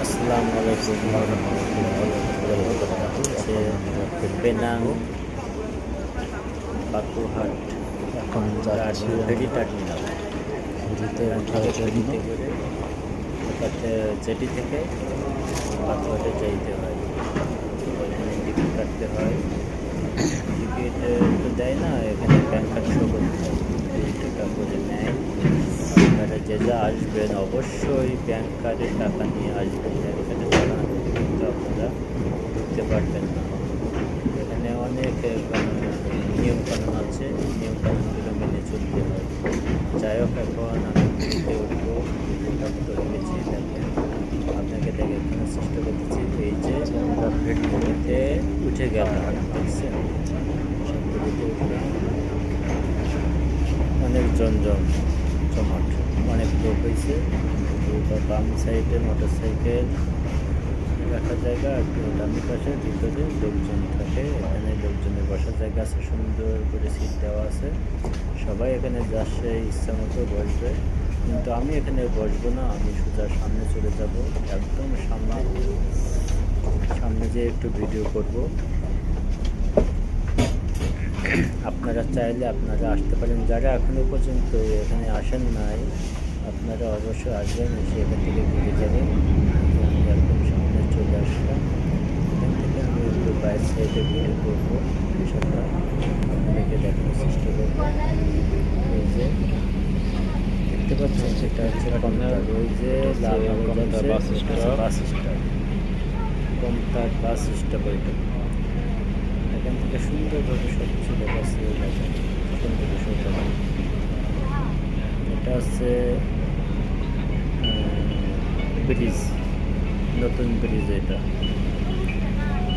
আসসালামু আলাইকুম ওরহমাতুল্লাহি ওয়া বারাকাতুহু। পেনাং বাকুরহাট এখন যাচ্ছি ফেরি টার্মিনাল ফেরিতে ওঠার জন্য। ফেরিতে করে জেটি থেকে বাকুরহাটে যাইতে হয়। ওইখানে টিকিট কাটতে হয়। টিকিট তো দেয় না, এখানে প্যান কার্ড শো করতে হয়, 20 টাকা করে নেয়। আপনারা যে যা আসবেন অবশ্যই প্যান কার্ডের টাকা নিয়ে আসবেন, এখানে টাকা না দিলে কিন্তু আপনারা ঢুকতে পারবেন না। এখানে অনেক নিয়মকানুন আছে, নিয়মকানুনগুলো মেনে চলতে হয়। যাই হোক, এখন আমি ফেরিতে উঠবো, টিকিটটা করে গেছি। দেখেন, আপনাকে দেখানোর চেষ্টা করতেছি। এই যে আমরা ফেরিতে উঠে গেলাম, দেখছেন? ফেরিতে উঠলাম, অনেক জমজমাট, অনেক লোক হয়েছে। বাম সাইডে মোটর সাইকেল রাখার জায়গা, একটু ডামি পাশে ভিতরে লোকজন থাকে। এখানে লোকজনের বসার জায়গা আছে, সুন্দর করে সিট দেওয়া আছে। সবাই এখানে যাচ্ছে, ইচ্ছা মতো বসবে, কিন্তু আমি এখানে বসবো না। আমি সোজা সামনে চলে যাব, একদম সামনে যেয়ে একটু ভিডিও করব। আপনারা চাইলে আপনারা আসতে পারেন, যারা এখনও পর্যন্ত এখানে আসেন নাই আপনারা অবশ্যই আসবেন, এসে এখান থেকে ঘুরে যাবেন। আমি একদম সামনে চলে আসলাম, এখান থেকে আমি একটু বাইরের সাইডে ভিডিও করবো, সেটা আপনাদেরকে দেখানোর চেষ্টা করবো। এই যে দেখতে পাচ্ছেন, সেটা হচ্ছে কমতার, ওই যে লাল বাস স্টপ, কমতার বাস স্টপ। ওইটা এখান থেকে সুন্দরভাবে সব কিছু দেখা যাচ্ছে। সুন্দর সুন্দর, এটা হচ্ছে ব্রিজ, নতুন ব্রিজ। এটা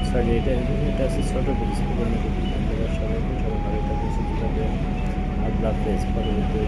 সরি, এটা হচ্ছে ছোটো ব্রিজ, পুরোনো ব্রিজ। সবাই ভালো থাকবে, সুস্থ থাকবে। আল্লাহ হাফেজ। পরবর্তী